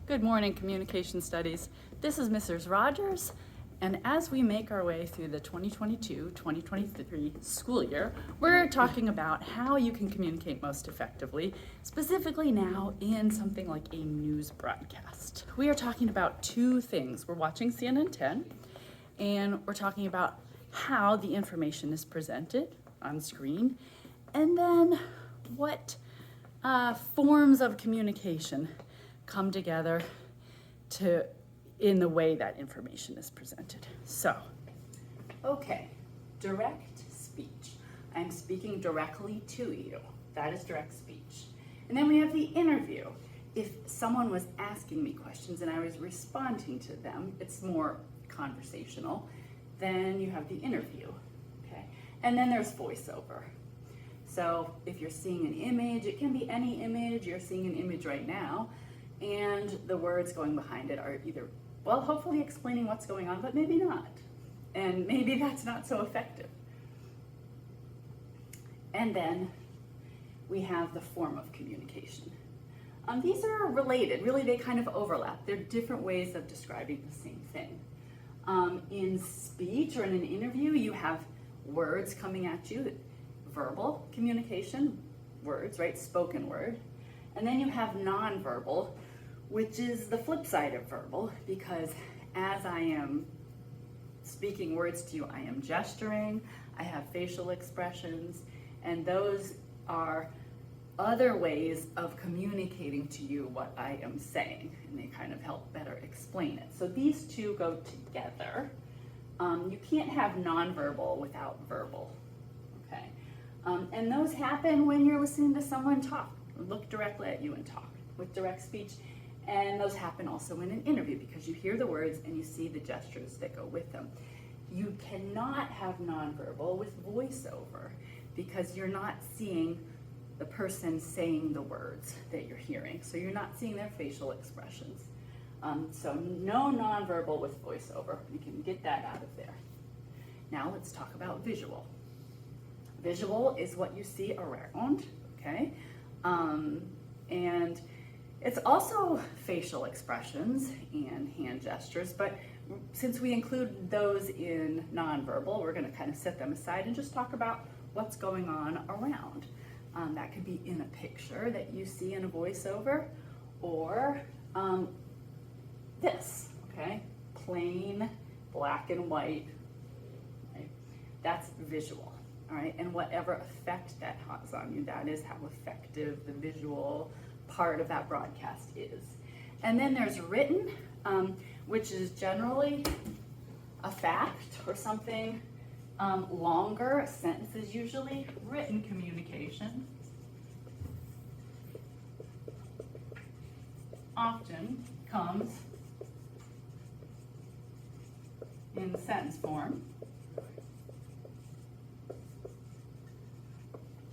Good morning, Communication Studies. This is Mrs. Rogers, and as we make our way through the 2022-2023 school year, we're talking about how you can communicate most effectively, specifically now in something like a news broadcast. We are talking about two things. We're watching CNN 10, and we're talking about how the information is presented on screen, and then what forms of communication come together in the way that information is presented. So, okay, direct speech. I'm speaking directly to you. That is direct speech. And then we have the interview. If someone was asking me questions and I was responding to them, it's more conversational. Then you have the interview, okay? And then there's voiceover. So if you're seeing an image, it can be any image. You're seeing an image right now, and the words going behind it are either, well, hopefully explaining what's going on, but maybe not. And maybe that's not so effective. And then we have the form of communication. These are related, really they kind of overlap. They're different ways of describing the same thing. In speech or in an interview, you have words coming at you, verbal communication, words, right, spoken word. And then you have nonverbal, which is the flip side of verbal, because as I am speaking words to you, I am gesturing, I have facial expressions, and those are other ways of communicating to you what I am saying, and they kind of help better explain it. So these two go together. You can't have nonverbal without verbal, okay? And those happen when you're listening to someone talk, look directly at you and talk with direct speech. And those happen also in an interview because you hear the words and you see the gestures that go with them. You cannot have nonverbal with voiceover because you're not seeing the person saying the words that you're hearing. So you're not seeing their facial expressions. So no nonverbal with voiceover. You can get that out of there. Now let's talk about visual. Visual is what you see around, okay? And it's also facial expressions and hand gestures, but since we include those in nonverbal, we're going to kind of set them aside and just talk about what's going on around. That could be in a picture that you see in a voiceover, or this, okay? Plain black and white, right? That's visual. All right, and whatever effect that has on you, that is how effective the visual part of that broadcast is. And then there's written, which is generally a fact or something longer. A sentence is usually written communication. Often comes in sentence form.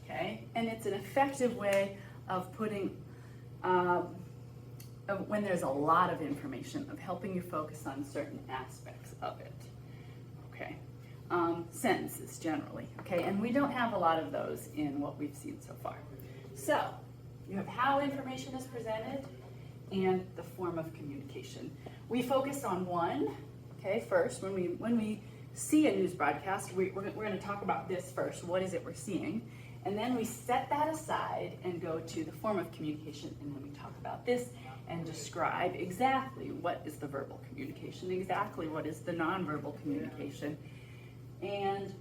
Okay, and it's an effective way of putting, when there's a lot of information, of helping you focus on certain aspects of it. Okay, sentences generally. Okay, and we don't have a lot of those in what we've seen so far. So you have how information is presented and the form of communication. We focus on one. Okay, first when we see a news broadcast, we're going to talk about this first. What is it we're seeing? And then we set that aside and go to the form of communication, and then we talk about this and describe exactly what is the verbal communication, exactly what is the nonverbal communication, and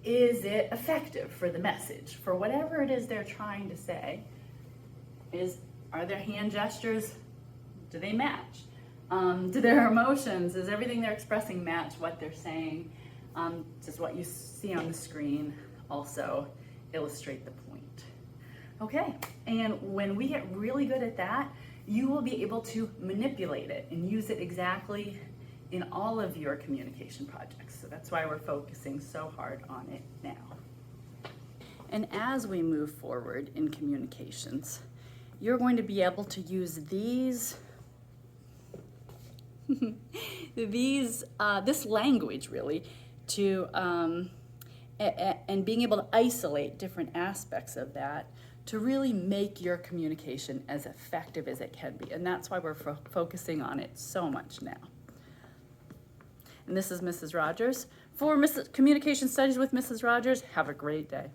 is it effective for the message, for whatever it is they're trying to say. Are their hand gestures, do they match? Do their emotions, does everything they're expressing match what they're saying? Does what you see on the screen also illustrate the point? Okay, and when we get really good at that, you will be able to manipulate it and use it exactly in all of your communication projects. So that's why we're focusing so hard on it now. And as we move forward in communications, you're going to be able to use these this language really to and being able to isolate different aspects of that to really make your communication as effective as it can be. And that's why we're focusing on it so much now. And this is Mrs. Rogers. For Communication Studies with Mrs. Rogers, have a great day.